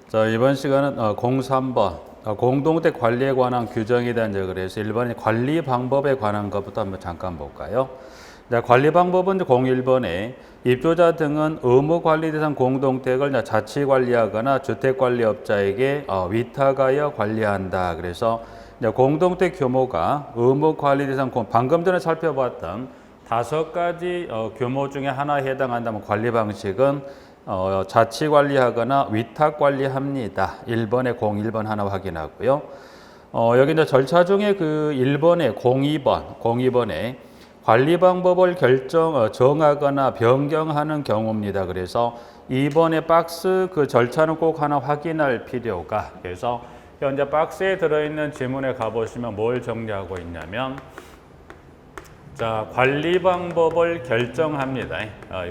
자, 이번 시간은 03번 공동체 관리에 관한 규정에 대한 적을 해서 1번의 관리 방법에 관한 것부터 한번 잠깐 볼까요? 자, 관리 방법은 01번에 입주자 등은 의무 관리 대상 공동택을 자치 관리하거나 주택 관리업자에게 위탁하여 관리한다. 그래서 공동택 규모가 의무 관리 대상 방금 전에 살펴봤던 5가지 규모 중에 하나에 해당한다면 관리 방식은 자치 관리하거나 위탁 관리합니다. 1번에 01번 하나 확인하고요. 여기 이제 절차 중에 그 1번에 02번에 관리 방법을 정하거나 변경하는 경우입니다. 그래서 2번의 박스 그 절차는 꼭 하나 확인할 필요가. 그래서 현재 박스에 들어있는 지문에 가보시면 뭘 정리하고 있냐면, 자, 관리 방법을 결정합니다.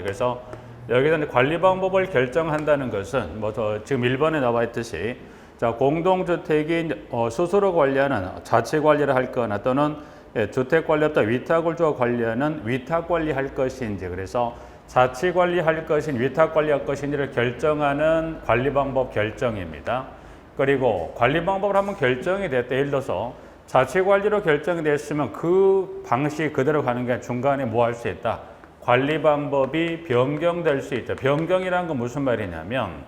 그래서 여기서 이제 관리 방법을 결정한다는 것은 지금 1번에 나와 있듯이, 자, 공동주택이 스스로 관리하는 자치 관리를 할 거나 또는 주택 관리업자 위탁을 주어 관리하는 위탁 관리할 것인지, 그래서 자치 관리할 것인 위탁 관리할 것인지를 결정하는 관리 방법 결정입니다. 그리고 관리 방법을 한번 결정이 됐다. 예를 들어서 자치 관리로 결정이 됐으면 그 방식 그대로 가는 게 아니라 중간에 뭐 할 수 있다. 관리 방법이 변경될 수 있죠. 변경이라는 건 무슨 말이냐면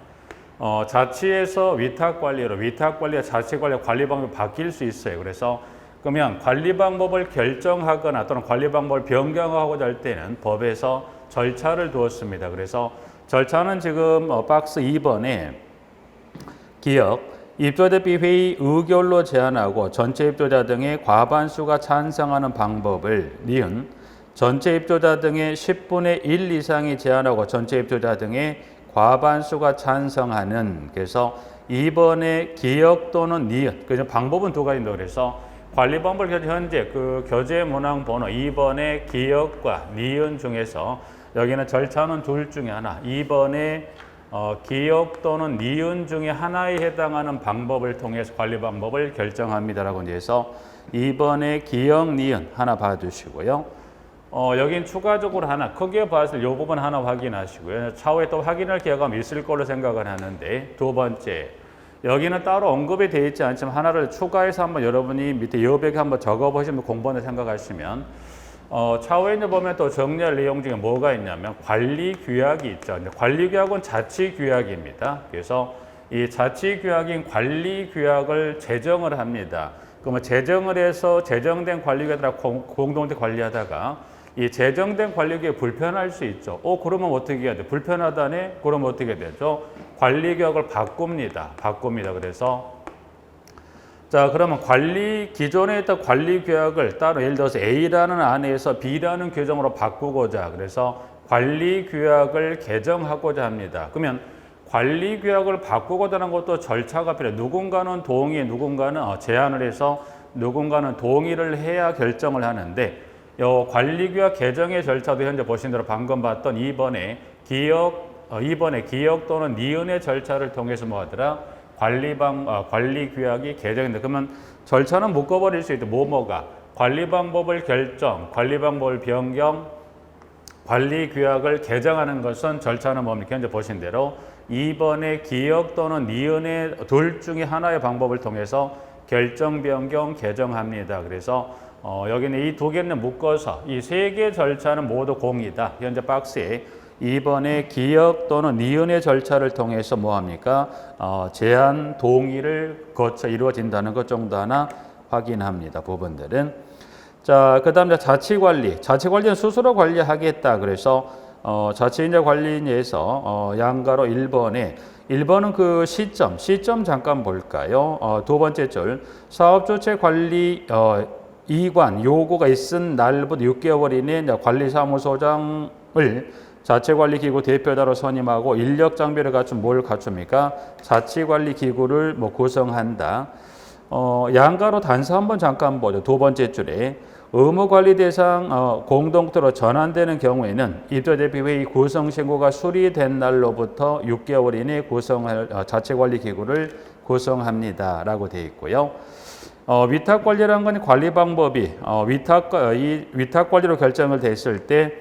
자치에서 위탁 관리로, 위탁 관리와 자치 관리 관리 방법이 바뀔 수 있어요. 그래서 그러면 관리 방법을 결정하거나 또는 관리 방법을 변경하고자 할 때는 법에서 절차를 두었습니다. 그래서 절차는 지금 박스 2번에 기억, 입주자 대비 회의 의결로 제안하고 전체 입주자 등의 과반수가 찬성하는 방법을 니은 전체 입주자 등의 10분의 1 이상이 제안하고 전체 입주자 등의 과반수가 찬성하는, 그래서 2번의 기억 또는 니은, 그래서 방법은 두 가지인데, 그래서 관리 방법을 현재 그 교재 문항 번호 2번의 기억과 니은 중에서 여기는 절차는 둘 중에 하나, 2번의 기억 또는 니은 중에 하나에 해당하는 방법을 통해서 관리 방법을 결정합니다라고 해서 2번의 기억, 니은 하나 봐주시고요. 여긴 추가적으로 하나 크게 봤을 이 부분 하나 확인하시고요. 차후에 또 확인할 기회가 있을 걸로 생각을 하는데, 두 번째, 여기는 따로 언급이 되어 있지 않지만 하나를 추가해서 한번 여러분이 밑에 여백에 한번 적어보시면 공부를 생각하시면 차후에 이제 보면 또 정리할 내용 중에 뭐가 있냐면 관리 규약이 있죠. 관리 규약은 자치 규약입니다. 그래서 이 자치 규약인 관리 규약을 제정을 합니다. 그러면 제정을 해서 제정된 관리 규약을 공동체 관리하다가 이 제정된 관리규약이 불편할 수 있죠. 그러면 어떻게 해야 돼? 불편하다네? 그러면 어떻게 되죠? 관리규약을 바꿉니다. 그래서 자, 그러면 기존에 있던 관리규약을 따로 예를 들어서 A라는 안에서 B라는 규정으로 바꾸고자, 그래서 관리규약을 개정하고자 합니다. 그러면 관리규약을 바꾸고자 하는 것도 절차가 필요해요. 누군가는 동의, 누군가는 제안을 해서 누군가는 동의를 해야 결정을 하는데, 관리규약 개정의 절차도 현재 보신 대로 방금 봤던 2번의 기억 또는 니은의 절차를 통해서 뭐하더라? 관리규약이 개정인데, 그러면 절차는 묶어버릴 수 있다. 뭐가? 관리 방법을 결정, 관리 방법을 변경, 관리규약을 개정하는 것은 절차는 뭡니까? 현재 보신 대로 2번의 기억 또는 니은의 둘 중에 하나의 방법을 통해서 결정, 변경, 개정합니다. 그래서 여기는 이 두 개는 묶어서 이 세 개 절차는 모두 공이다. 현재 박스에 2번의 기억 또는 니은의 절차를 통해서 뭐합니까? 제안 동의를 거쳐 이루어진다는 것 정도 하나 확인합니다. 부분들은. 자, 그 다음에 자치관리는 스스로 관리하겠다. 그래서 자치인자 관리에서 양가로 1번은 그 시점 잠깐 볼까요? 두 번째 줄 사업주체 관리 이관 요구가 있은 날부터 6개월 이내 관리사무소장을 자치관리기구 대표자로 선임하고 인력 장비를 갖춘 뭘 갖춥니까? 자치관리기구를 구성한다. 양가로 단서 한번 잠깐 보죠. 두 번째 줄에 의무관리 대상 공동체로 전환되는 경우에는 입주자 대비 회의 구성 신고가 수리된 날로부터 6개월 이내에 구성할 자치관리기구를 구성합니다. 라고 되어 있고요. 위탁 관리라는 건 관리 방법이 위탁 관리로 결정을 됐을 때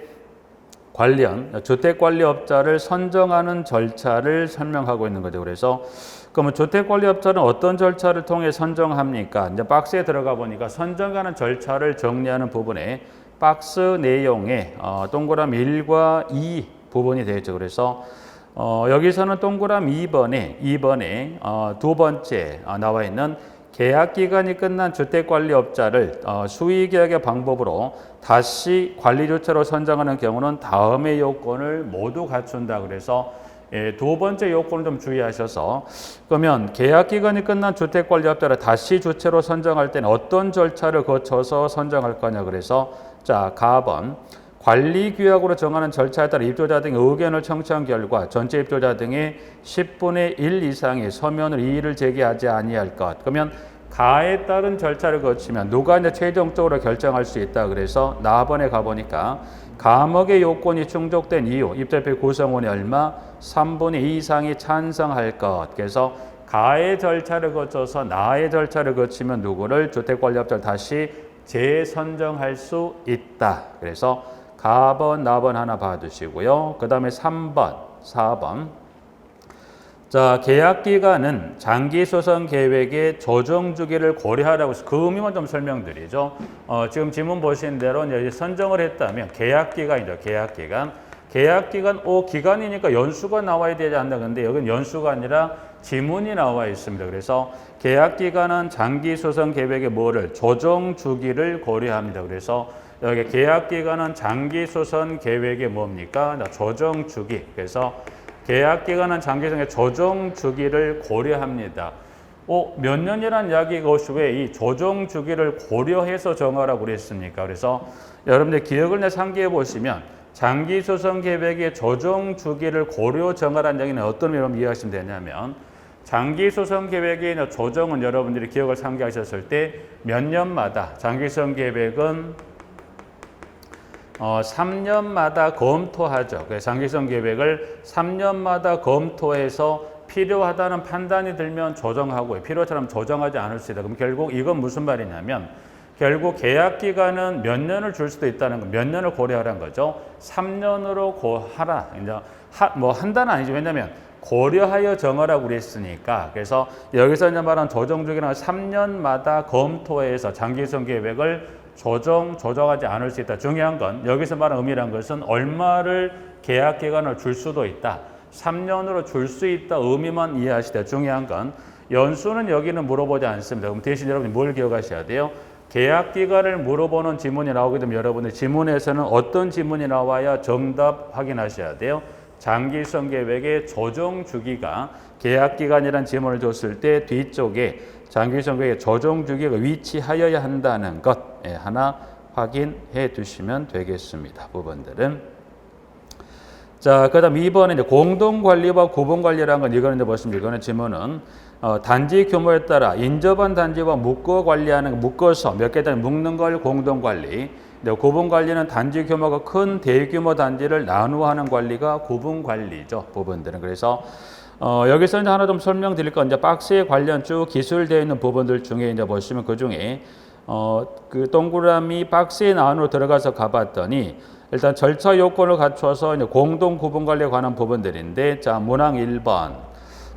관련 주택관리업자를 선정하는 절차를 설명하고 있는 거죠. 그래서 그러면 주택관리업자는 어떤 절차를 통해 선정합니까? 이제 박스에 들어가 보니까 선정하는 절차를 정리하는 부분에 박스 내용에 동그라미 1과 2 부분이 되어 있죠. 그래서 여기서는 동그라미 2번에 두 번째 나와 있는 계약 기간이 끝난 주택관리업자를 수의계약의 방법으로 다시 관리주체로 선정하는 경우는 다음의 요건을 모두 갖춘다. 그래서 두 번째 요건을 좀 주의하셔서 그러면 계약 기간이 끝난 주택관리업자를 다시 주체로 선정할 때는 어떤 절차를 거쳐서 선정할 거냐. 그래서 자, 가번 관리규약으로 정하는 절차에 따라 입주자 등의 의견을 청취한 결과 전체 입주자 등의 10분의 1 이상이 서면으로 이의를 제기하지 아니할 것. 그러면 가에 따른 절차를 거치면 누가 이제 최종적으로 결정할 수 있다. 그래서 나번에 가보니까 감옥의 요건이 충족된 이유, 입주자표 구성원이 얼마? 3분의 2 이상이 찬성할 것. 그래서 가의 절차를 거쳐서 나의 절차를 거치면 누구를 주택관리업자를 다시 재선정할 수 있다. 그래서 가번, 나번 하나 봐두시고요. 그 다음에 3번, 4번. 자, 계약 기간은 장기 소송 계획의 조정 주기를 고려하라고 해서 그 의미만 좀 설명드리죠. 지금 지문 보신 대로 이제 선정을 했다면 계약 기간이죠. 계약 기간. 계약 기간, 기간이니까 연수가 나와야 되지 않나. 근데 여기는 연수가 아니라 지문이 나와 있습니다. 그래서 계약 기간은 장기 소송 계획의 뭐를 조정 주기를 고려합니다. 그래서 여기 계약 기간은 장기 소송 계획의 뭡니까? 조정 주기. 그래서 계약 기간은 장기 소송의 조정 주기를 고려합니다. 몇 년이라는 이야기가 혹시 왜 이 조정 주기를 고려해서 정하라고 그랬습니까? 그래서 여러분들 기억을 상기해 보시면 장기 소송 계획의 조정 주기를 고려 정하라는 얘기는 어떤 의미로 이해하시면 되냐면 장기 소송 계획의 조정은 여러분들이 기억을 상기하셨을 때 몇 년마다 장기 소송 계획은 3년마다 검토하죠. 그래서 장기성 계획을 3년마다 검토해서 필요하다는 판단이 들면 조정하고요. 필요처럼 조정하지 않을 수 있다. 그럼 결국 이건 무슨 말이냐면 결국 계약 기간은 몇 년을 줄 수도 있다는 거, 몇 년을 고려하라는 거죠. 3년으로 고하라. 이제 한다는 아니죠. 왜냐하면 고려하여 정하라고 그랬으니까. 그래서 여기서 이제 말하는 조정 주기는 3년마다 검토해서 장기성 계획을 조정하지 않을 수 있다. 중요한 건 여기서 말하는 의미란 것은 얼마를 계약 기간을 줄 수도 있다. 3년으로 줄 수 있다 의미만 이해하시되 중요한 건 연수는 여기는 물어보지 않습니다. 그럼 대신 여러분이 뭘 기억하셔야 돼요? 계약 기간을 물어보는 지문이 나오게 되면 여러분들 지문에서는 어떤 지문이 나와야 정답 확인하셔야 돼요? 장기성 계획의 조정 주기가 계약 기간이라는 지문을 줬을 때 뒤쪽에 장기성 계획의 조정 주기가 위치하여야 한다는 것 하나 확인해 두시면 되겠습니다. 부분들은. 자, 그 다음 2번에 이제 공동관리와 구분관리라는 건 이거는 이제 뭐습니까? 이거는 지문은 단지 규모에 따라 인접한 단지와 묶어 관리하는 묶어서 몇 개 단위 묶는 걸 공동관리. 구분관리는 단지 규모가 큰 대규모 단지를 나누어 하는 관리가 구분관리죠. 부분들은. 그래서 여기서 이제 하나 좀 설명드릴 건 이제 박스에 관련 쭉 기술되어 있는 부분들 중에 이제 보시면 그 중에 그 동그라미 박스에 안으로 들어가서 가봤더니 일단 절차 요건을 갖춰서 이제 공동 구분 관리에 관한 부분들인데 자, 문항 1번.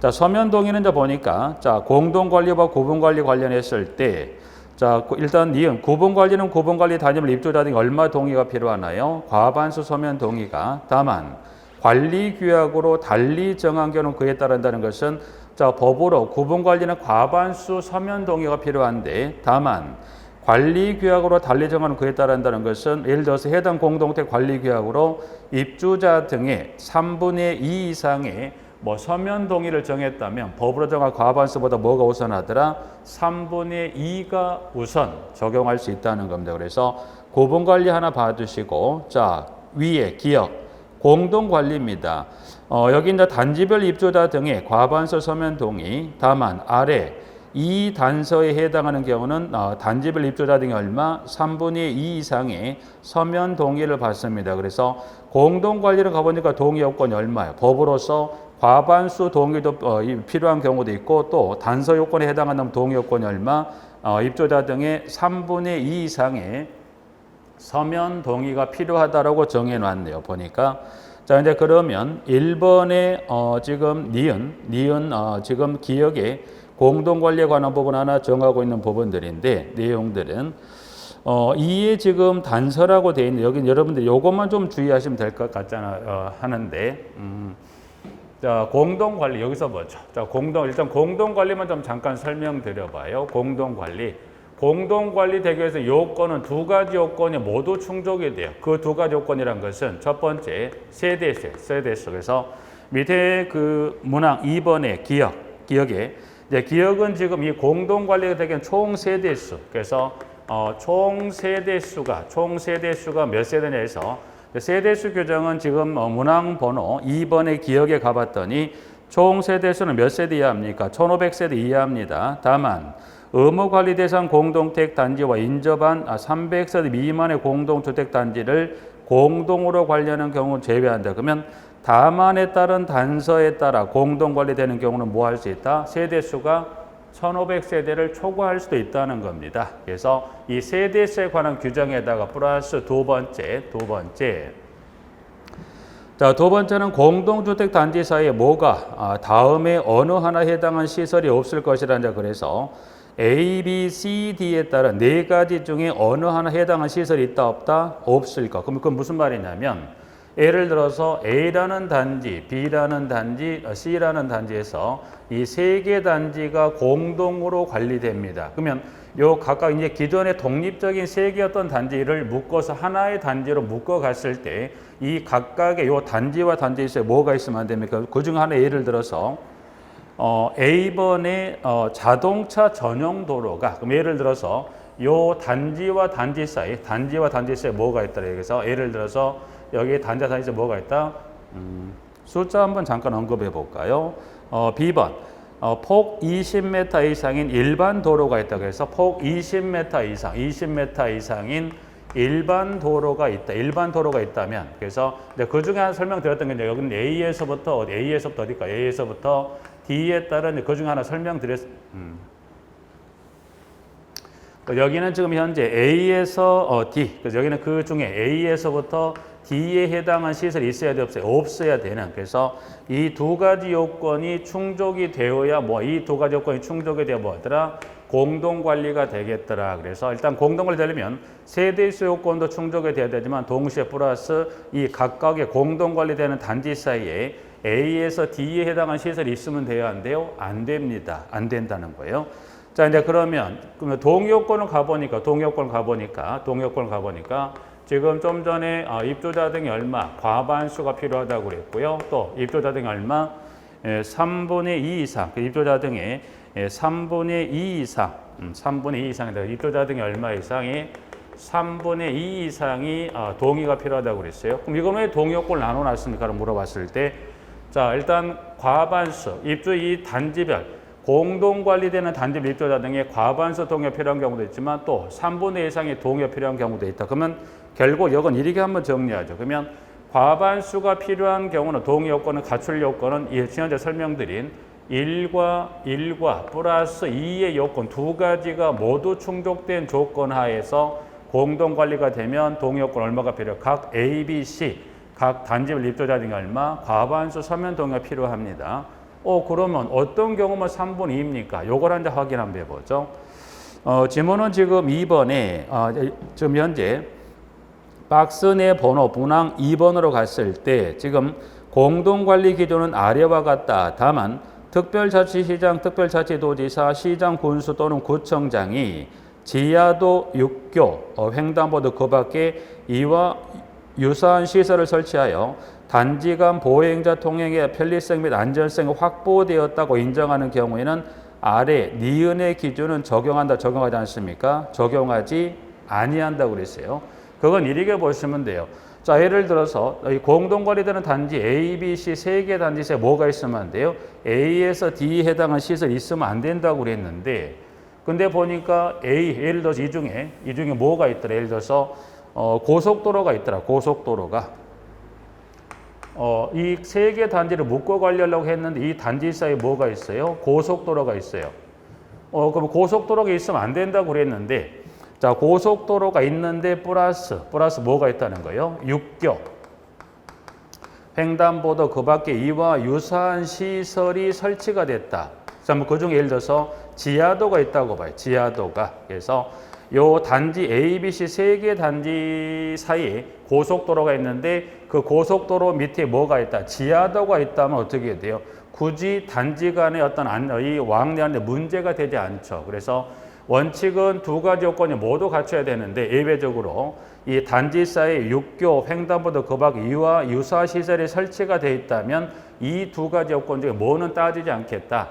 자, 서면 동의는 이제 보니까 자, 공동 관리와 구분 관리 관련했을 때 자, 일단 니은 구분 관리는 구분 관리 단임을 입주자 등이 얼마 동의가 필요하나요? 과반수 서면 동의가. 다만 관리 규약으로 달리 정한 경우는 그에 따른다는 것은 자, 법으로 구분 관리는 과반수 서면 동의가 필요한데 다만 관리 규약으로 달리 정하는 그에 따른다는 것은 예를 들어서 해당 공동체 관리 규약으로 입주자 등의 3분의 2 이상의 서면 동의를 정했다면 법으로 정한 과반수보다 뭐가 우선하더라? 3분의 2가 우선 적용할 수 있다는 겁니다. 그래서 구분 관리 하나 봐두시고 자, 위에 기억 공동 관리입니다. 여기 이제 단지별 입주자 등의 과반수 서면 동의. 다만 아래 이 단서에 해당하는 경우는 단지별 입주자 등이 얼마? 3분의 2 이상의 서면 동의를 받습니다. 그래서 공동 관리를 가보니까 동의 요건이 얼마예요? 법으로서 과반수 동의도 필요한 경우도 있고 또 단서 요건에 해당하는 동의 요건이 얼마? 입주자 등의 3분의 2 이상의 서면 동의가 필요하다라고 정해놨네요. 보니까. 자, 이제 그러면 1번에 지금 니은 지금 기억에 공동관리에 관한 부분 하나 정하고 있는 부분들인데 내용들은 이에 지금 단서라고 되어 있는 여기 여러분들 요것만 좀 주의하시면 될 것 같잖아 하는데 자, 공동관리 여기서 보죠. 자, 일단 공동관리만 좀 잠깐 설명드려봐요. 공동관리 되기 위해서 요건은 두 가지 요건이 모두 충족이 돼요. 그 두 가지 요건이란 것은 첫 번째 세대수. 그래서 밑에 그 문항 2번의 기억에 이제 기억은 지금 이 공동관리가 되기엔 총 세대수. 그래서 총 세대수가 몇 세대냐 해서 세대수 규정은 지금 문항 번호 2번의 기억에 가봤더니 총 세대수는 몇 세대 이하입니까? 1500세대 이하입니다. 다만 의무관리 대상 공동택 단지와 인접한 300세대 미만의 공동주택 단지를 공동으로 관리하는 경우는 제외한다. 그러면 다만에 따른 단서에 따라 공동관리되는 경우는 뭐 할 수 있다? 세대수가 1500세대를 초과할 수도 있다는 겁니다. 그래서 이 세대수에 관한 규정에다가 플러스 두 번째. 자, 두 번째는 공동주택 단지 사이에 뭐가 다음에 어느 하나 해당한 시설이 없을 것이라는 그래서 A, B, C, D에 따른 네 가지 중에 어느 하나 해당한 시설이 있다 없다? 없을까? 그럼 그건 무슨 말이냐면 예를 들어서 A라는 단지, B라는 단지, C라는 단지에서 이 세 개 단지가 공동으로 관리됩니다. 그러면 요 각각 이제 기존의 독립적인 세 개였던 단지를 묶어서 하나의 단지로 묶어 갔을 때 이 각각의 요 단지와 단지에서 뭐가 있으면 안 됩니까? 그중 하나 예를 들어서 A번의 자동차 전용 도로가 그럼 예를 들어서 요 단지와 단지 사이에 뭐가 있더라. 여기서 예를 들어서 여기 단지와 단지 사이에 뭐가 있다? 숫자 한번 잠깐 언급해 볼까요? B번 폭 20m 이상인 일반 도로가 있다고 해서 폭 20m 이상인 일반 도로가 있다면 그래서 그 중에 하나 설명드렸던 게 여기는 A에서부터 어디까? A에서부터 D에 따른 그 중에 하나 여기는 지금 현재 A에서 D. 그래서 여기는 그 중에 A에서부터 D에 해당한 시설이 있어야 돼 없어요? 없어야 되는. 그래서 이 두 가지 요건이 충족이 되어야 이 두 가지 요건이 충족이 되어 뭐더라? 공동관리가 되겠더라. 그래서 일단 공동관리 되려면 세대수 요건도 충족이 돼야 되지만 동시에 플러스 이 각각의 공동관리되는 단지 사이에 A에서 D에 해당한 시설이 있으면 돼요? 안 돼요? 안 됩니다. 안 된다는 거예요. 자, 이제 그러면 동의요건을 가보니까 지금 좀 전에 입주자 등이 얼마? 과반수가 필요하다고 그랬고요. 또 입주자 등이 얼마? 3분의 2 이상. 입주자 등의 3분의 2 이상. 3분의 2 이상이다. 입주자 등이 얼마 이상이? 3분의 2 이상이 동의가 필요하다고 그랬어요. 그럼 이건 왜 동의요건을 나눠놨습니까?를 물어봤을 때 자, 일단 과반수, 입주 이 단지별 공동관리되는 단지별 입주자 등의 과반수 동의가 필요한 경우도 있지만 또 3분의 2 이상의 동의가 필요한 경우도 있다. 그러면 결국 이건 이렇게 한번 정리하죠. 그러면 과반수가 필요한 경우는 동의 요건은 갖출 요건은 지난주에 설명드린 1과 플러스 2의 요건 두 가지가 모두 충족된 조건 하에서 공동관리가 되면 동의 요건 얼마가 필요해요? 각 A, B, C 각 단지별 입주자 등이 얼마? 과반수 서면 동의가 필요합니다. 그러면 어떤 경우만 3분의 2입니까? 요걸 한번 확인 한번 해보죠. 지문은 지금 2번에 지금 현재 박스 내 번호 문항 2번으로 갔을 때 지금 공동관리 기준은 아래와 같다. 다만 특별자치시장, 특별자치도지사, 시장, 군수 또는 구청장이 지하도 6교, 횡단보도 그 밖에 이와 유사한 시설을 설치하여 단지 간 보행자 통행의 편리성 및 안전성이 확보되었다고 인정하는 경우에는 아래 니은의 기준은 적용하지 않습니까? 적용하지 아니한다고 그랬어요. 그건 이렇게 보시면 돼요. 자, 예를 들어서 공동관리되는 단지 A, B, C 세 개 단지에 뭐가 있으면 안 돼요? A에서 D에 해당한 시설이 있으면 안 된다고 그랬는데 근데 보니까 예를 들어서 이 중에 뭐가 있더라? 예를 들어서 고속도로가 있더라. 고속도로가 이 세 개 단지를 묶어 관리하려고 했는데 이 단지 사이에 뭐가 있어요? 고속도로가 있어요. 그럼 고속도로가 있으면 안 된다고 그랬는데 자, 고속도로가 있는데 플러스 뭐가 있다는 거예요? 육교. 횡단보도 그 밖에 이와 유사한 시설이 설치가 됐다. 그 중에 예를 들어서 지하도가 있다고 봐요. 지하도가. 그래서 요 단지 A, B, C 세 개 단지 사이에 고속도로가 있는데 그 고속도로 밑에 뭐가 있다? 지하도가 있다면 어떻게 돼요? 굳이 단지 간에 어떤 이 왕래하는데 문제가 되지 않죠. 그래서 원칙은 두 가지 요건이 모두 갖춰야 되는데 예외적으로 이 단지 사이에 육교, 횡단보도 그 밖 이와 유사 시설이 설치가 되어 있다면 이 두 가지 요건 중에 뭐는 따지지 않겠다.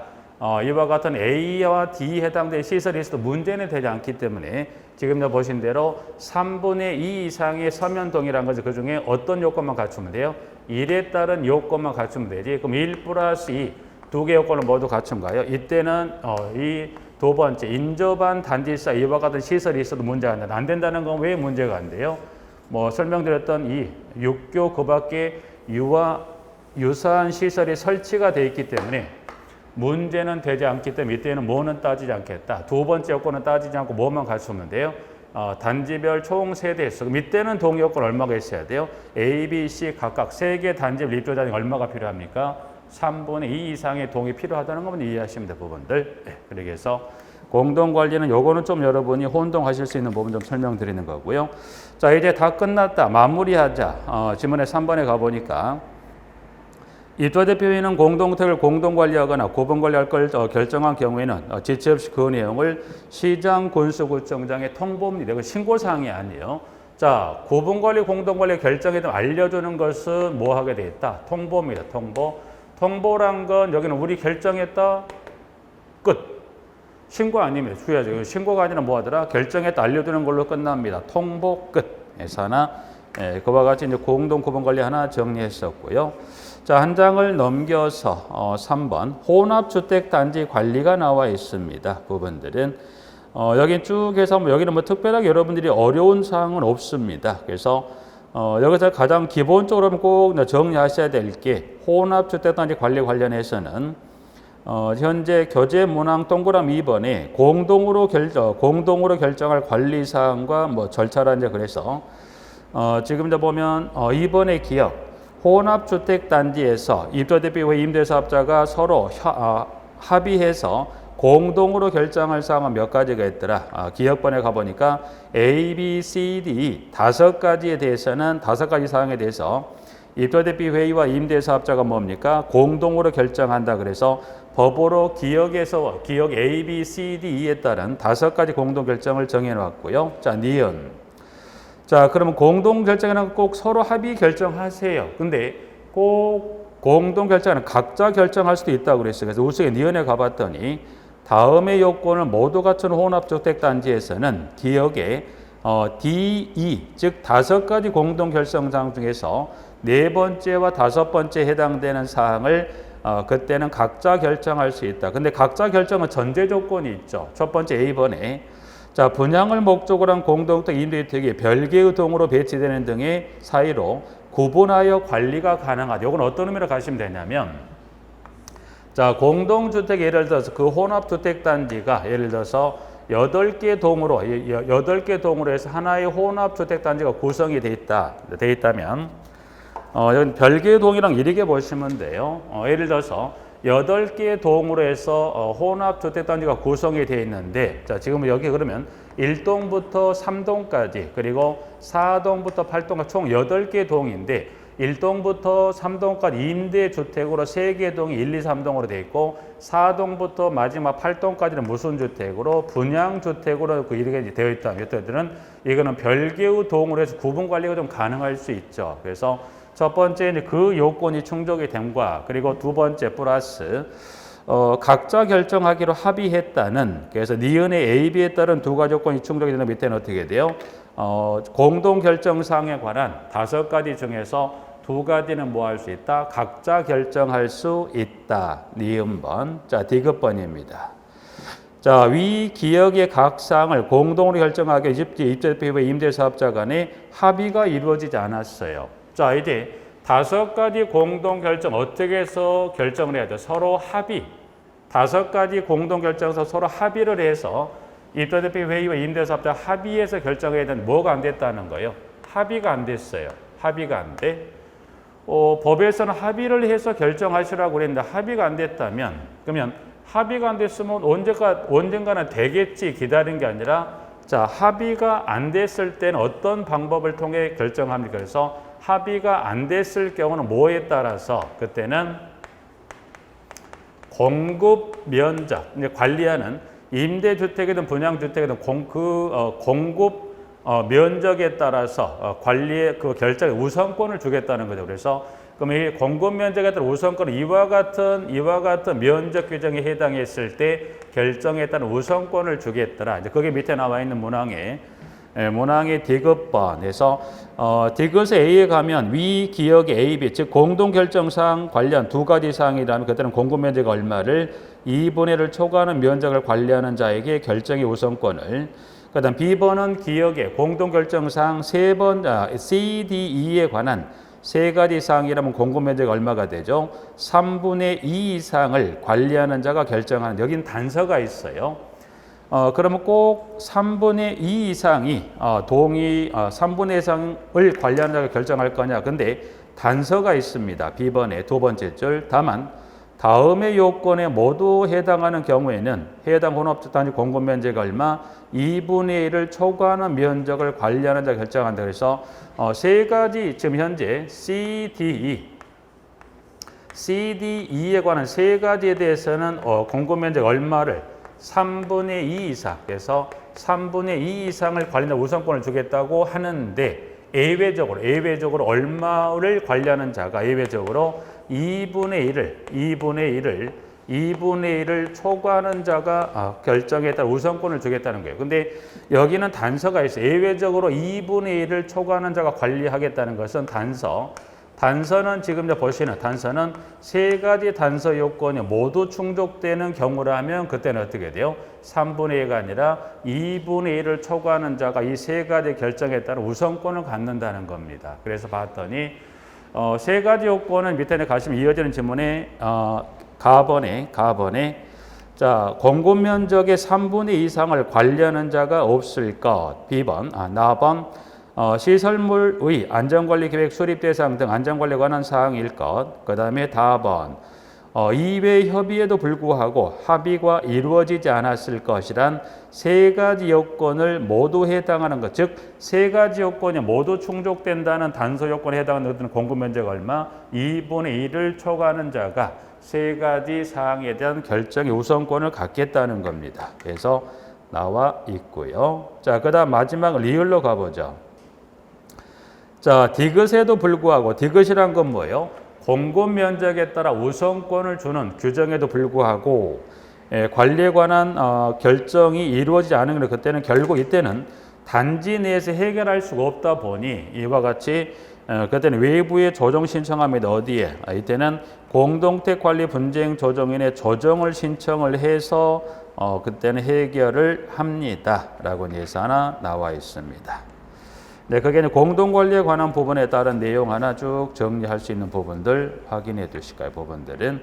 이와 같은 A와 D에 해당되는 시설이 있어도 문제는 되지 않기 때문에 지금 보신 대로 3분의 2 이상의 서면동이라는 것은 그 중에 어떤 요건만 갖추면 돼요? 1에 따른 요건만 갖추면 되지. 그럼 1 플러스 2 두 개 요건을 모두 갖춘가요? 이때는 이 두 번째 인접한 단지사 이와 같은 시설이 있어도 문제가 안 된다는 건 왜 문제가 안 돼요? 설명드렸던 이 육교 그 밖에 유사한 시설이 설치가 되어 있기 때문에 문제는 되지 않기 때문에 이때는 뭐는 따지지 않겠다. 두 번째 요건은 따지지 않고 뭐만 갖추면 돼요? 단지별 총 세대수. 그럼 이때는 동의 요건 얼마가 있어야 돼요? A, B, C 각각 세 개 단지별 입주자는 얼마가 필요합니까? 3분의 2 이상의 동의 필요하다는 것만 이해하시면 될 부분들. 그렇게 해서 공동관리는 요거는 좀 여러분이 혼동하실 수 있는 부분 좀 설명드리는 거고요. 자, 이제 다 끝났다. 마무리하자. 지문에 3번에 가보니까 입주대표회의는 공동택을 공동관리하거나 구분관리할 걸 결정한 경우에는 지체 없이 그 내용을 시장 군수구청장에 통보합니다. 이거 신고사항이 아니에요. 자, 구분관리 공동관리 결정에 대해 알려주는 것은 뭐 하게 돼 있다? 통보입니다. 통보란 건 여기는 우리 결정했다. 끝. 신고 아닙니다. 주의하죠. 신고가 아니라 뭐 하더라? 결정했다. 알려주는 걸로 끝납니다. 통보 끝. 에서나 그와 같이 이제 공동 구분관리 하나 정리했었고요. 자, 한 장을 넘겨서 3번 혼합주택단지 관리가 나와 있습니다. 부분들은 여기 쭉 해서 여기는 특별하게 여러분들이 어려운 사항은 없습니다. 그래서 여기서 가장 기본적으로 꼭 정리하셔야 될 게 혼합주택단지 관리 관련해서는 현재 교재문항 동그라미 2번에 공동으로 결정할 관리사항과 절차라 이제 그래서 지금 이제 보면 2번의 기억 혼합주택단지에서 입주대표와 임대사업자가 서로 합의해서 공동으로 결정할 사항은 몇 가지가 있더라. 기억번에 가보니까 A, B, C, D 5가지에 대해서는 5가지 사항에 대해서 입주대표회의와 임대사업자가 뭡니까? 공동으로 결정한다. 그래서 법으로 기억 A, B, C, D, E에 따른 5가지 공동 결정을 정해놨고요. 자, 니은. 자, 그러면 공동 결정에는 꼭 서로 합의 결정하세요. 근데 꼭 공동 결정은 각자 결정할 수도 있다고 그랬어요. 그래서 우측에 니은에 가봤더니 다음의 요건을 모두 갖춘 혼합주택단지에서는 기억에 D, 즉 5가지 공동 결정사항 중에서 4번째와 5번째 해당되는 사항을 그때는 각자 결정할 수 있다. 근데 각자 결정은 전제 조건이 있죠. 첫 번째 A번에 자, 분양을 목적으로 한 공동주택 임대주택이 별개의 동으로 배치되는 등의 사이로 구분하여 관리가 가능하다. 이건 어떤 의미로 가시면 되냐면 자, 공동주택 예를 들어서 그 혼합주택단지가 예를 들어서 8개 동으로 해서 하나의 혼합주택단지가 구성이 돼 있다면 여기 별개의 동이랑 이렇게 보시면 돼요. 예를 들어서 8개 동으로 해서 혼합주택단지가 구성이 되어 있는데 자, 지금 여기 그러면 1동부터 3동까지 그리고 4동부터 8동까지 총 8개 동인데 1동부터 3동까지 임대주택으로 3개 동이 1, 2, 3동으로 되어 있고 4동부터 마지막 8동까지는 무슨 주택으로 분양주택으로 이렇게 되어 있다면 이때들은 이거는 별개의 동으로 해서 구분관리가 좀 가능할 수 있죠. 그래서 첫 번째 그 요건이 충족이 됨과 그리고 두 번째 플러스 각자 결정하기로 합의했다는 그래서 니은의 A, B에 따른 2가지 요건이 충족이 되는 밑에는 어떻게 돼요? 공동 결정사항에 관한 5가지 중에서 2가지는 뭐 할 수 있다? 각자 결정할 수 있다. 니은번. 자, 디귿번입니다. 자, 위 기역의 각 사항을 공동으로 결정하기 입주대표와 임대사업자 간에 합의가 이루어지지 않았어요. 자, 이제 5가지 공동 결정 어떻게 해서 결정을 해야 돼? 서로 합의. 5가지 공동 결정에서 서로 합의를 해서 입주자 회의와 임대사업자 합의해서 결정해야 되는 뭐가 안 됐다는 거예요. 합의가 안 됐어요. 합의가 안 돼. 법에서는 합의를 해서 결정하시라고 그랬는데 합의가 안 됐다면 그러면 합의가 안 됐으면 언젠가는 되겠지 기다린 게 아니라 자 합의가 안 됐을 때는 어떤 방법을 통해 결정합니까? 그래서 합의가 안 됐을 경우는 뭐에 따라서 그때는 공급 면적 관리하는 임대주택이든 분양주택이든 공급 면적에 따라서 관리의 그 결정에 우선권을 주겠다는 거죠. 그래서 그럼 이 공급 면적에 따른 우선권은 이와 같은 면적 규정에 해당했을 때 결정에 따른 우선권을 주겠더라. 이제 거기 밑에 나와 있는 문항의 디귿번에서 디귿의 A에 가면 위 기역의 A, B 즉 공동결정사항 관련 두 가지 사항이라면 그때는 공급 면적 얼마를 2분의 1을 초과하는 면적을 관리하는 자에게 결정의 우선권을 그다음 B번은 기역의 공동결정사항 C, D, E에 관한 세 가지 사항이라면 공급 면적이 얼마가 되죠? 3분의 2 이상을 관리하는 자가 결정하는 여긴 단서가 있어요. 그러면 꼭 3분의 2 이상이 3분의 2 이상을 관리하는 자가 결정할 거냐? 근데 단서가 있습니다. B번의 두 번째 줄. 다만 다음의 요건에 모두 해당하는 경우에는 해당 혼합주택 단지 공급 면적이 얼마? 2분의 1을 초과하는 면적을 관리하는 자가 결정한다. 그래서 세 가지 지금 현재 CDE에 관한 세 가지에 대해서는 공급 면적 얼마를 3분의 2 이상, 그래서 3분의 2 이상을 관리하는 우선권을 주겠다고 하는데 예외적으로 얼마를 관리하는 자가 예외적으로 2분의 1을 초과하는 자가 결정에 따라 우선권을 주겠다는 거예요. 근데 여기는 단서가 있어요. 예외적으로 2분의 1을 초과하는 자가 관리하겠다는 것은 단서는 지금 보시는 단서는 세 가지 단서 요건이 모두 충족되는 경우라면 그때는 어떻게 돼요? 3분의 1가 아니라 2분의 1을 초과하는 자가 이 세 가지 결정에 따라 우선권을 갖는다는 겁니다. 그래서 봤더니 세 가지 요건은 밑에 가시면 이어지는 지문에 가번에 자 공급 면적의 3분의 2 이상을 관리하는 자가 없을 것. B번 나번 시설물의 안전관리 계획 수립 대상 등 안전관리에 관한 사항일 것. 그 다음에 다번 이외 협의에도 불구하고 합의가 이루어지지 않았을 것이란 세 가지 요건을 모두 해당하는 것. 즉 세 가지 요건이 모두 충족된다는 단서 요건에 해당하는 것들은 공급 면적 얼마? 2분의 1을 초과하는 자가 세 가지 사항에 대한 결정의 우선권을 갖겠다는 겁니다. 그래서 나와 있고요. 자, 그다음 마지막 리을로 가보죠. 자, 디귿에도 불구하고 디귿이란 건 뭐예요? 공급 면적에 따라 우선권을 주는 규정에도 불구하고 관리에 관한 결정이 이루어지지 않은 것 그때는 결국 이때는 단지 내에서 해결할 수가 없다 보니 이와 같이 그때는 외부에 조정 신청합니다. 어디에? 이때는 공동택 관리 분쟁 조정인의 조정을 신청을 해서 그때는 해결을 합니다라고 예서 하나 나와 있습니다. 네, 그게 공동관리에 관한 부분에 따른 내용 하나 쭉 정리할 수 있는 부분들 확인해 두실까요? 부분들은.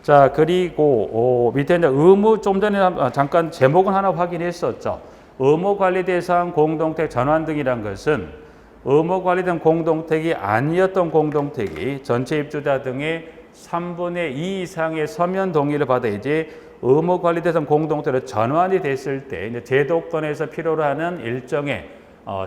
자, 그리고 밑에 이제 의무 좀 전에 잠깐 제목은 하나 확인했었죠. 의무관리 대상 공동택 전환 등이란 것은 의무관리된 공동택이 아니었던 공동택이 전체 입주자 등의 3분의 2 이상의 서면 동의를 받아야지 의무관리 대상 공동택으로 전환이 됐을 때 이제 제도권에서 필요로 하는 일정의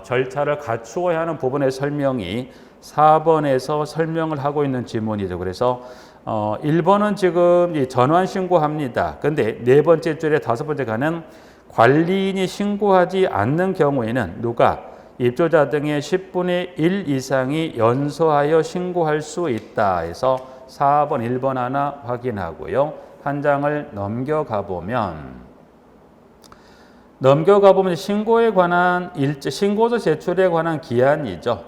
절차를 갖추어야 하는 부분의 설명이 4번에서 설명을 하고 있는 지문이죠. 그래서 1번은 지금 이 전환 신고합니다. 근데 네 번째 줄에 다섯 번째 가는 관리인이 신고하지 않는 경우에는 누가 입주자 등의 10분의 1 이상이 연소하여 신고할 수 있다 해서 4번, 1번 하나 확인하고요. 한 장을 넘겨가 보면 신고에 관한 신고서 제출에 관한 기한이죠.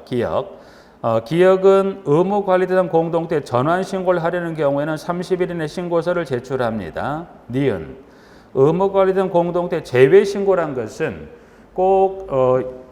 기역은 의무관리대상 공동택 전환 신고를 하려는 경우에는 30일 이내 신고서를 제출합니다. 니은 의무관리대상 공동택 제외 신고란 것은 꼭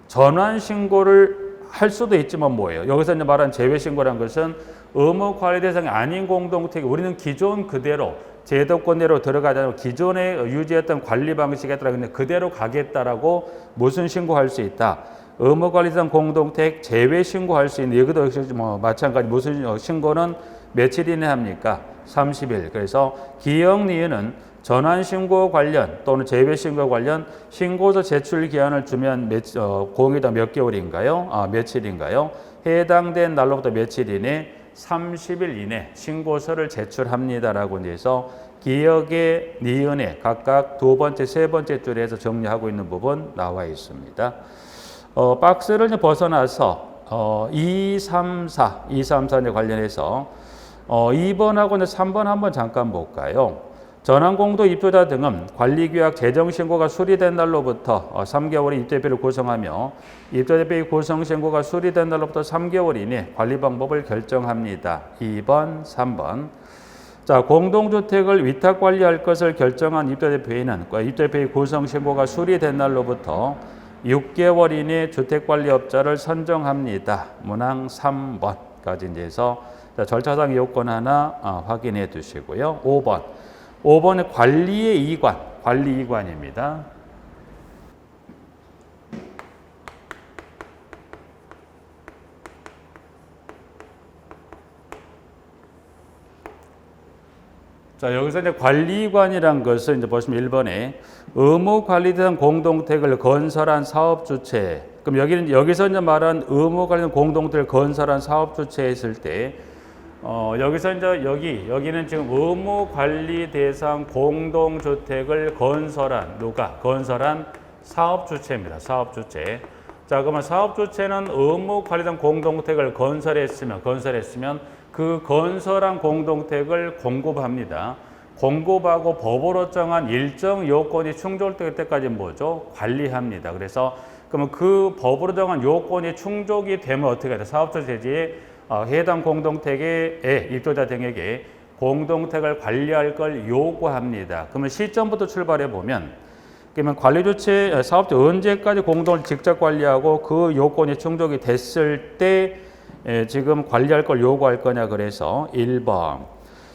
전환 신고를 할 수도 있지만 뭐예요? 여기서 이제 말한 제외 신고란 것은 의무 관리 대상이 아닌 공동택이 우리는 기존 그대로 제도권 내로 들어가지 않고 기존에 유지했던 관리 방식에 따라 그대로 가겠다라고 무슨 신고할 수 있다. 의무관리상 공동택 제외 신고할 수 있는 여기도 역시 마찬가지 무슨 신고는 며칠 이내 합니까? 30일. 그래서 기억 니은은 전환 신고 관련 또는 제외 신고 관련 신고서 제출 기한을 주면 공이다 몇 개월인가요? 며칠인가요? 해당된 날로부터 며칠 이내 30일 이내 신고서를 제출합니다라고 해서 기억의 니은에 각각 두 번째, 세 번째 줄에서 정리하고 있는 부분 나와 있습니다. 박스를 벗어나서 2, 3, 4 관련해서 2번하고 3번 한번 잠깐 볼까요? 전환공도 입주자 등은 관리규약 재정신고가 수리된 날로부터 3개월의 입주대표를 구성하며 입주대표의 구성신고가 수리된 날로부터 3개월 이내 관리 방법을 결정합니다. 2번, 3번. 자, 공동주택을 위탁관리할 것을 결정한 입주대표회는 입주대표의 구성신고가 수리된 날로부터 6개월 이내 주택관리업자를 선정합니다. 문항 3번까지 해서 절차상 요건 하나 확인해 두시고요. 5번은 관리의 이관, 관리 이관입니다. 자, 여기서 이제 관리관이란 것은 이제 보시면 1번에 의무 관리된 공동택을 건설한 사업 주체. 그럼 여기서 이제 말한 의무 관리된 공동택을 건설한 사업 주체 했을 때, 여기서 이제 여기는 지금 의무 관리 대상 공동주택을 건설한 건설한 사업 주체입니다. 사업 주체. 자, 그러면 사업 주체는 의무 관리된 공동택을 건설했으면 그 건설한 공동택을 공급합니다. 공급하고 법으로 정한 일정 요건이 충족될 때까지 뭐죠? 관리합니다. 그래서 그러면 그 법으로 정한 요건이 충족이 되면 어떻게 해야 사업주 대지에 해당 공동택의 입주자 등에게 공동택을 관리할 걸 요구합니다. 그러면 시점부터 출발해 보면 그러면 관리주체 사업자 언제까지 공동을 직접 관리하고 그 요건이 충족이 됐을 때 지금 관리할 걸 요구할 거냐 그래서 1번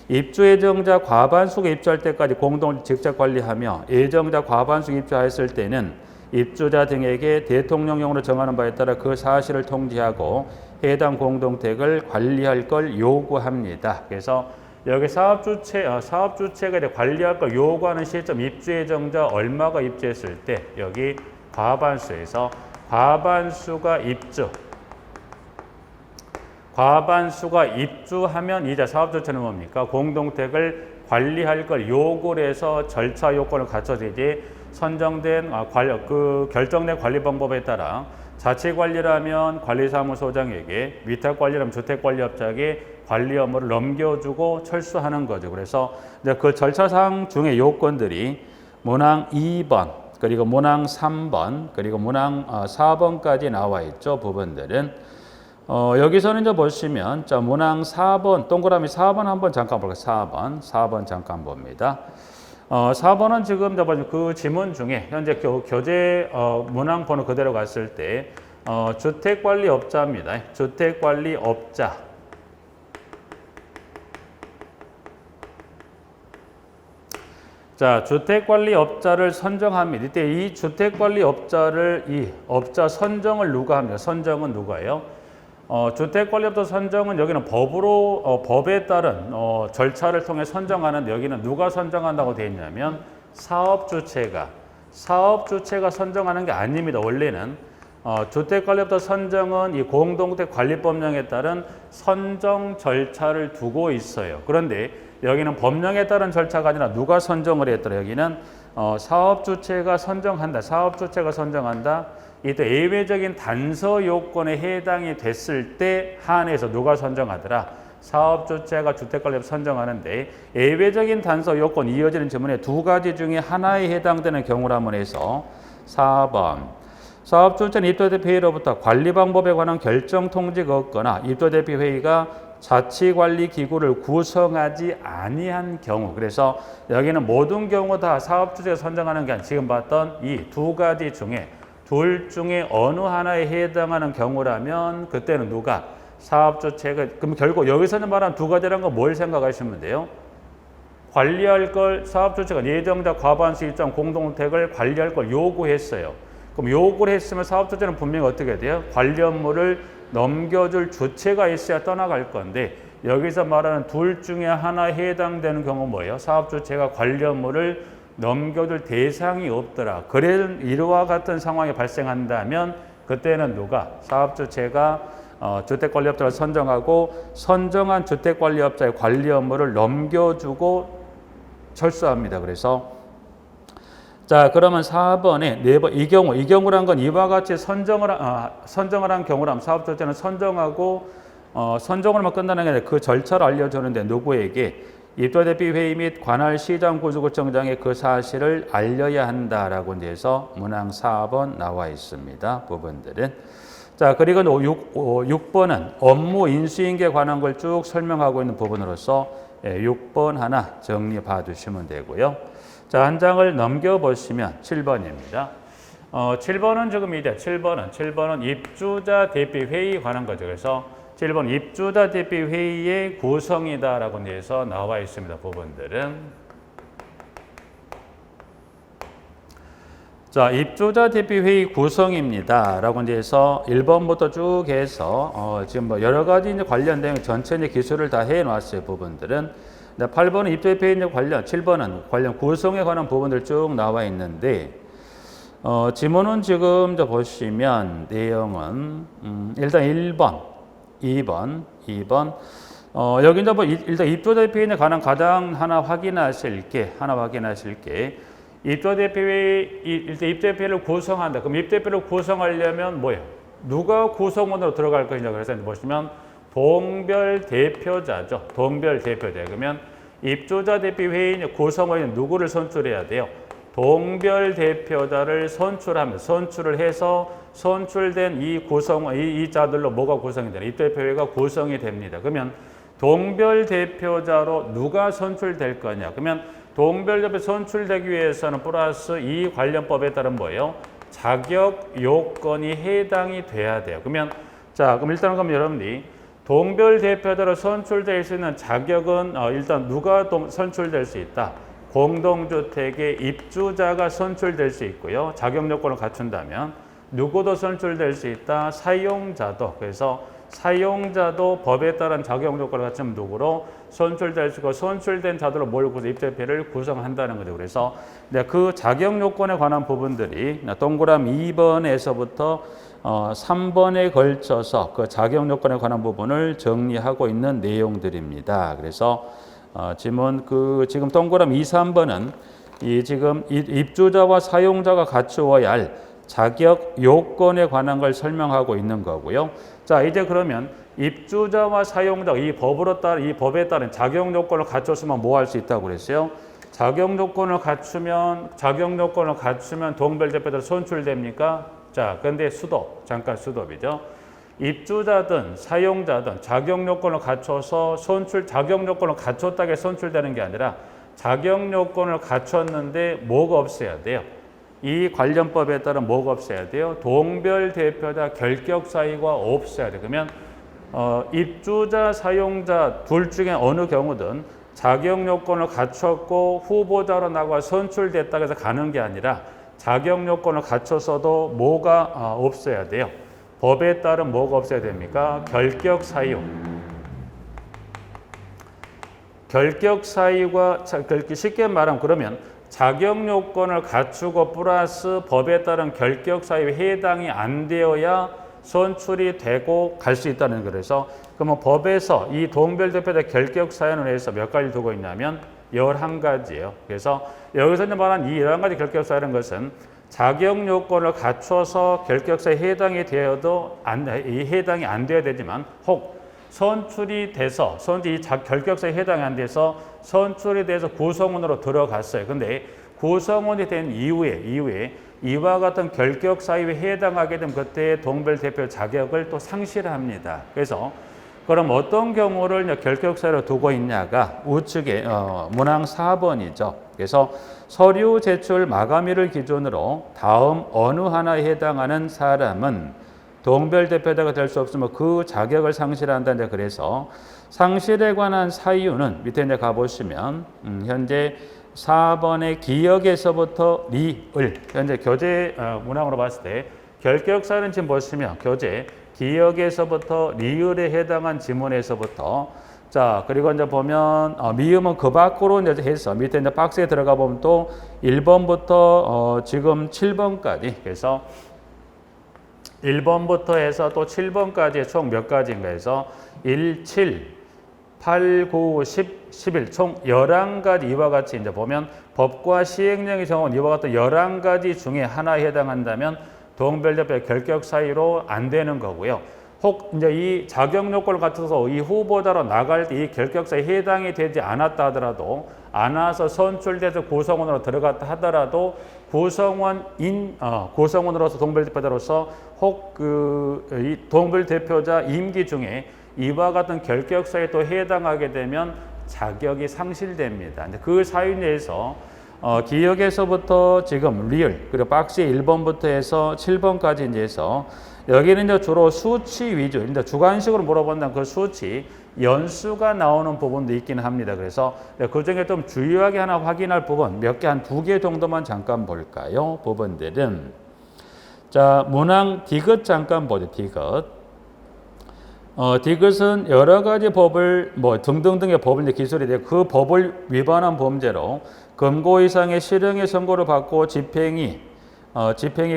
입주 예정자 과반수가 입주할 때까지 공동을 직접 관리하며 예정자 과반수가 입주하였을 때는 입주자 등에게 대통령령으로 정하는 바에 따라 그 사실을 통지하고 해당 공동택을 관리할 걸 요구합니다. 그래서 여기 사업주체가 이제 관리할 걸 요구하는 시점 입주 예정자 얼마가 입주했을 때 여기 과반수에서 과반수가 입주하면 이제 사업주체는 뭡니까? 공동택을 관리할 걸 요구를 해서 절차 요건을 갖춰야지 선정된 그 결정된 관리 방법에 따라 자치관리라면 관리사무소장에게, 위탁관리라면 주택관리업자에게 관리 업무를 넘겨주고 철수하는 거죠. 그래서 이제 그 절차상 중에 요건들이 문항 2번, 그리고 문항 3번, 그리고 문항 4번까지 나와 있죠. 부분들은. 여기서는 이제 보시면, 자, 문항 4번, 동그라미 4번 한번 잠깐 볼게요. 4번 잠깐 봅니다. 4번은 지금 그 지문 중에 현재 교재 문항 번호 그대로 갔을 때 주택관리업자입니다. 주택관리업자. 자, 주택관리업자를 선정합니다. 이때 이 주택관리업자를 이 업자 선정을 누가 합니까? 선정은 누가예요? 주택관리업자 선정은 여기는 법에 따른 절차를 통해 선정하는데 여기는 누가 선정한다고 되어 있냐면 사업주체가 선정하는 게 아닙니다. 원래는 주택관리업자 선정은 이 공동주택 관리법령에 따른 선정 절차를 두고 있어요. 그런데 여기는 법령에 따른 절차가 아니라 누가 선정을 했더라. 여기는 사업주체가 선정한다. 이때 예외적인 단서 요건에 해당이 됐을 때 한해서 누가 선정하더라? 사업주체가 주택관리업 선정하는데 예외적인 단서 요건 이어지는 지문에 두 가지 중에 하나에 해당되는 경우라면 해서 4번 사업주체는 입주대표회의로부터 관리 방법에 관한 결정 통지가 없거나 입주대표회의가 자치관리기구를 구성하지 아니한 경우. 그래서 여기는 모든 경우 다 사업주체가 선정하는 게 아니라 지금 봤던 이 두 가지 중에 둘 중에 어느 하나에 해당하는 경우라면 그때는 누가? 사업주체가. 그럼 결국 여기서는 말한 두 가지란 거 뭘 생각하시면 돼요? 관리할 걸 사업주체가 예정자 과반수 일정 공동주택을 관리할 걸 요구했어요. 그럼 요구를 했으면 사업주체는 분명히 어떻게 돼요? 관리 업무를 넘겨줄 주체가 있어야 떠나갈 건데 여기서 말하는 둘 중에 하나에 해당되는 경우 뭐예요? 사업주체가 관리 업무를 넘겨줄 대상이 없더라. 그래 이와 같은 상황이 발생한다면 그때는 누가? 사업주체가 주택관리업자를 선정하고 선정한 주택관리업자의 관리 업무를 넘겨주고 철수합니다. 그래서 자 그러면 4번에 4번 이 경우란 건 이와 같이 선정을 한 경우라면 사업주체는 선정하고 선정으로만 끝나는 게 아니라 그 절차를 알려주는데 누구에게? 입주대표회의 및 관할 시장구조구청장에 그 사실을 알려야 한다라고 이제 해서 문항 4번 나와 있습니다. 부분들은. 자, 그리고 6번은 업무 인수인계에 관한 걸 쭉 설명하고 있는 부분으로서 6번 하나 정리 봐주시면 되고요. 자, 한 장을 넘겨보시면 7번입니다. 7번은 지금 이제 7번은 입주자 대표회의에 관한 거죠. 그래서 7번 입주자 대표회의의 구성이다라고 해서 나와 있습니다. 부분들은. 자, 입주자 대표회의 구성입니다. 라고 해서 1번부터 쭉 해서 지금 뭐 여러 가지 이제 관련된 전체 이제 기술을 다 해 놨어요. 부분들은. 8번은 입주대표회의 관련, 7번은 관련 구성에 관한 부분들 쭉 나와 있는데 지문은 지금 보시면 내용은 일단 1번 2번. 여기 이제 뭐 일단 입주대표회의에 관한 가장 하나 확인하실 게 입주대표회의 일단 입주대표회를 구성한다. 그럼 입주대표를 구성하려면 뭐예요? 누가 구성원으로 들어갈 것이냐. 그래서 보시면 동별 대표자죠. 동별 대표자. 그러면 입주자 대표회의 구성원이 누구를 선출해야 돼요? 동별 대표자를 선출을 해서 선출된 이 구성원, 이 자들로 뭐가 구성이 되나? 입주대표회가 구성이 됩니다. 그러면 동별 대표자로 누가 선출될 거냐? 그러면 동별 대표 선출되기 위해서는 플러스 이 관련법에 따른 뭐예요? 자격 요건이 해당이 돼야 돼요. 그러면 그럼 일단은 그럼 여러분들이 동별 대표자로 선출될 수 있는 자격은 일단 누가 선출될 수 있다? 공동주택의 입주자가 선출될 수 있고요. 자격 요건을 갖춘다면 누구도 선출될 수 있다. 사용자도. 그래서 사용자도 법에 따른 자격 요건을 갖추면 누구로 선출될 수 있고 선출된 자들로 몰고 입주대표를 구성한다는 거죠. 그래서 그 자격 요건에 관한 부분들이 동그라미 2번에서부터 3번에 걸쳐서 그 자격 요건에 관한 부분을 정리하고 있는 내용들입니다. 그래서 지금 동그라미 2, 3번은 지금 입주자와 사용자가 갖추어야 할 자격 요건에 관한 걸 설명하고 있는 거고요. 자, 이제 그러면 입주자와 사용자 이 법에 따른 자격 요건을 갖췄으면 뭐 할 수 있다고 그랬어요? 자격 요건을 갖추면 동별 대표자로 선출됩니까? 자, 근데 잠깐 수도이죠. 입주자든 사용자든 자격 요건을 갖춰서 자격 요건을 갖췄다고 해서 선출되는 게 아니라 자격 요건을 갖췄는데 뭐가 없어야 돼요? 이 관련법에 따른 뭐가 없어야 돼요? 동별 대표자 결격 사유가 없어야 돼요. 그러면 입주자, 사용자 둘 중에 어느 경우든 자격 요건을 갖췄고 후보자로 나가 선출됐다고 해서 가는 게 아니라 자격 요건을 갖춰서도 뭐가 없어야 돼요? 법에 따른 뭐가 없어야 됩니까? 결격 사유. 결격 사유가 쉽게 말하면 그러면 자격 요건을 갖추고 플러스 법에 따른 결격 사유에 해당이 안 되어야 선출이 되고 갈 수 있다는 거예요. 그래서 그러면 법에서 이 동별 대표자 결격 사유에 해서 몇 가지 두고 있냐면 11가지예요. 그래서 여기서 말한 이 11가지 결격 사유라는 것은 자격 요건을 갖춰서 결격사에 해당이 되어도 해당이 안 되어야 되지만 혹 선출이 돼서 이 결격사에 해당이 안 돼서 선출이 돼서 구성원으로 들어갔어요. 근데 구성원이 된 이후에 이와 같은 결격 사유에 해당하게 되면 그때 동별 대표 자격을 또 상실합니다. 그래서 그럼 어떤 경우를 결격 사유로 두고 있냐가 우측에 문항 4번이죠. 그래서 서류 제출 마감일을 기준으로 다음 어느 하나에 해당하는 사람은 동별대표자가 될 수 없으면 그 자격을 상실한다. 이제 그래서 상실에 관한 사유는 밑에 이제 가보시면 현재 4번의 기역에서부터 리을 현재 교재 문항으로 봤을 때 결격사는 지금 보시면 교재 기역에서부터 리을에 해당한 지문에서부터 자 그리고 이제 보면 미음은 그 밖으로 이제 해서 밑에 이제 박스에 들어가 보면 또 1번부터 지금 7번까지 그래서 1번부터 해서 또 7번까지 총 몇 가지인가 해서 1, 7, 8, 9, 10, 11 총 11가지 이와 같이 이제 보면 법과 시행령의 정원 이와 같은 11가지 중에 하나에 해당한다면 동별대표 결격 사유로 안 되는 거고요. 혹 이제 이 자격 요건을 갖춰서 이 후보자로 나갈 때 이 결격사에 해당이 되지 않았다 하더라도 안 와서 선출돼서 구성원으로 들어갔다 하더라도 구성원으로서 동별대표자로서 혹 이 동별대표자 임기 중에 이와 같은 결격사에 또 해당하게 되면 자격이 상실됩니다. 그 사유에 대해서 기역에서부터 지금 리얼 그리고 박스의 1번부터 해서 7번까지 이제 해서 여기는 이제 주로 수치 위주, 이제 주관식으로 물어본다면 그 수치 연수가 나오는 부분도 있긴 합니다. 그래서 그 중에 좀 주요하게 하나 확인할 부분 몇 개 한 2개 정도만 잠깐 볼까요? 부분들은 자 문항 디귿 잠깐 보죠. 디귿. 디귿은 여러 가지 법을 뭐 등등등의 법을 기술이 되고 그 법을 위반한 범죄로 금고 이상의 실형의 선고를 받고 집행이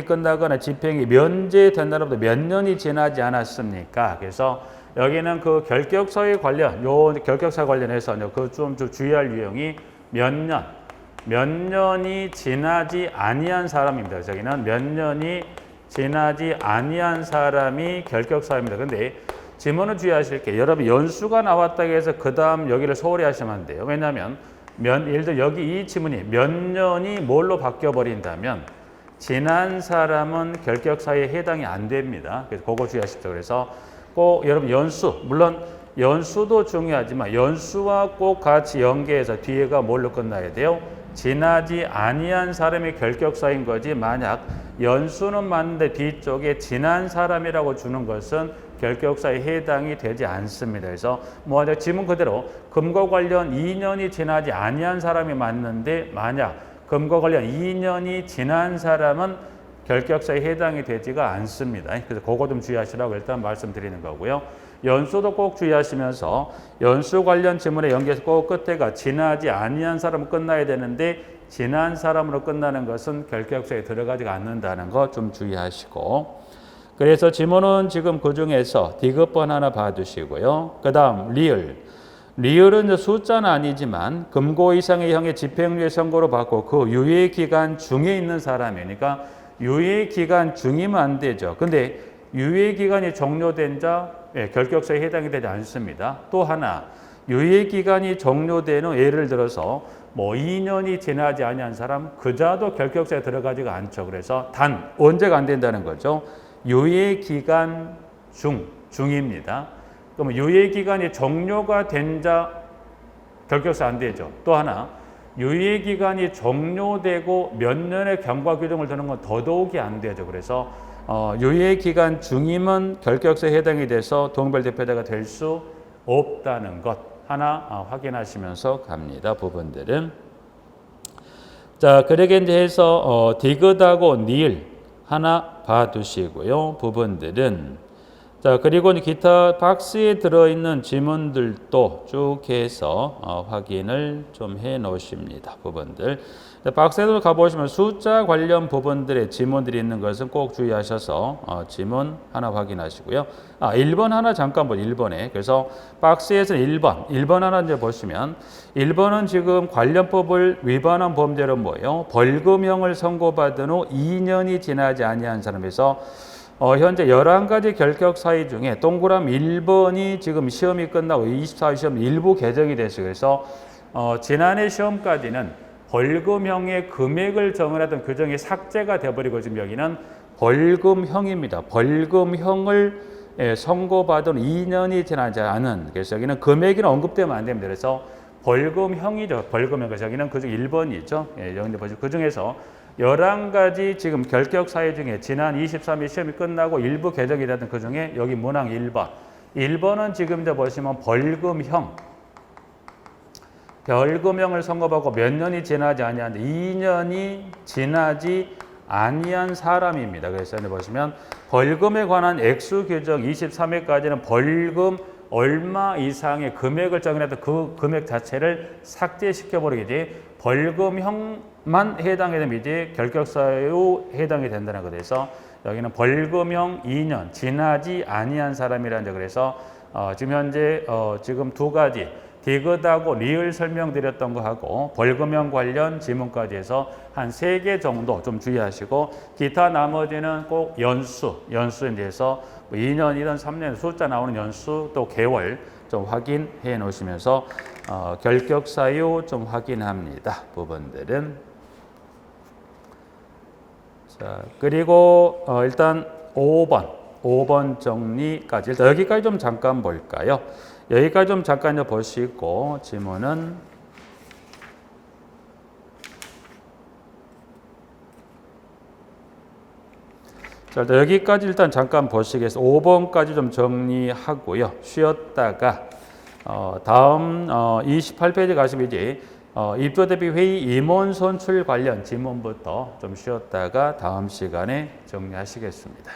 끝나거나 집행이 면제된다는 것도 몇 년이 지나지 않았습니까? 그래서 여기는 그 결격사에 관련 요 결격사 관련해서 그 좀 주의할 유형이 몇 년이 지나지 아니한 사람입니다. 그래서 여기는 몇 년이 지나지 아니한 사람이 결격사입니다. 근데 지문을 주의하실 게 여러분 연수가 나왔다고 해서 그 다음 여기를 소홀히 하시면 안 돼요. 왜냐하면 예를 들어 여기 이 지문이 몇 년이 뭘로 바뀌어 버린다면 지난 사람은 결격사유에 해당이 안 됩니다. 그래서 그거 주의하십시오. 그래서 꼭 여러분 연수 물론 연수도 중요하지만 연수와 꼭 같이 연계해서 뒤에가 뭘로 끝나야 돼요? 지나지 아니한 사람이 결격사인 거지 만약 연수는 맞는데 뒤쪽에 지난 사람이라고 주는 것은 결격사에 해당이 되지 않습니다. 그래서 뭐 지문 그대로 금고 관련 2년이 지나지 아니한 사람이 맞는데 만약 금고 관련 2년이 지난 사람은 결격사에 해당이 되지가 않습니다. 그래서 그거 좀 주의하시라고 일단 말씀드리는 거고요. 연수도 꼭 주의하시면서 연수 관련 지문에 연계해서 꼭 끝에가 지나지 아니한 사람은 끝나야 되는데 지난 사람으로 끝나는 것은 결격사에 들어가지 않는다는 거 좀 주의하시고 그래서 지문은 지금 그 중에서 디귿번 하나 봐두시고요. 그 다음 리을은 숫자는 아니지만 금고 이상의 형의 집행유예 선고를 받고 그 유예 기간 중에 있는 사람이니까 유예 기간 중이면 안 되죠. 근데 유예 기간이 종료된 자 결격사에 해당이 되지 않습니다. 또 하나 유예 기간이 종료되는 예를 들어서 뭐 2년이 지나지 아니한 사람 그자도 결격사에 들어가지가 않죠. 그래서 단 언제가 안 된다는 거죠. 유예 기간 중입니다. 그러면 유예 기간이 종료가 된 자 결격사 안 되죠. 또 하나 유예 기간이 종료되고 몇 년의 경과 규정을 두는 건 더더욱이 안 되죠. 그래서 유예 기간 중이면 결격사에 해당이 돼서 동별대표자가 될 수 없다는 것 하나 확인하시면서 갑니다. 부분들은 자 그러게 이제 해서 디귿하고 니을 하나 봐두시고요. 부분들은 자 그리고 기타 박스에 들어있는 지문들도 쭉 해서 확인을 좀 해 놓으십니다. 부분들 박스에도 가보시면 숫자 관련 부분들의 지문들이 있는 것은 꼭 주의하셔서 지문 하나 확인하시고요. 1번 하나 잠깐 보죠. 1번에 그래서 박스에서 1번 하나 이제 보시면 1번은 지금 관련법을 위반한 범죄로 뭐예요? 벌금형을 선고받은 후 2년이 지나지 아니한 사람에서 현재 11가지 결격 사유 중에 동그라미 1번이 지금 시험이 끝나고 24회 시험 일부 개정이 됐어요. 그래서 지난해 시험까지는 벌금형의 금액을 정하던 규정이 삭제가 되어버리고 지금 여기는 벌금형입니다. 벌금형을 선고받은 2년이 지나지 않은 그래서 여기는 금액이 언급되면 안 됩니다. 그래서 벌금형이죠. 벌금형. 그래서 여기는 그중 1번이죠. 여기 보시면 그 중에서 11가지 지금 결격 사유 중에 지난 23일 시험이 끝나고 일부 개정이 됐던 그 중에 여기 문항 1번. 1번은 지금 이제 보시면 벌금형을 선고받고 몇 년이 지나지 아니한데 2년이 지나지 아니한 사람입니다. 그래서 여기 보시면 벌금에 관한 액수 규정 23회까지는 벌금 얼마 이상의 금액을 정해놨던 그 금액 자체를 삭제시켜버리겠지 벌금형만 해당이 되면 이제 결격사유 해당이 된다는 거 돼서 여기는 벌금형 2년 지나지 아니한 사람이라는 거 그래서 지금 현재 지금 두 가지 디귿하고 리을 설명드렸던 거 하고 벌금형 관련 지문까지 해서 한 3개 정도 좀 주의하시고 기타 나머지는 꼭 연수에 대해서 2년이든 3년 숫자 나오는 연수 또 개월 좀 확인해 놓으시면서 결격 사유 좀 확인합니다. 부분들은 자 그리고 일단 5번 정리까지 일단 여기까지 좀 잠깐 볼까요? 여기까지 좀 잠깐 보시고 지문은 자, 일단 여기까지 일단 잠깐 보시겠습니다. 5번까지 좀 정리하고요. 쉬었다가 다음 28페이지 가시면 이제 입조 대비 회의 임원 선출 관련 지문부터 좀 쉬었다가 다음 시간에 정리하시겠습니다.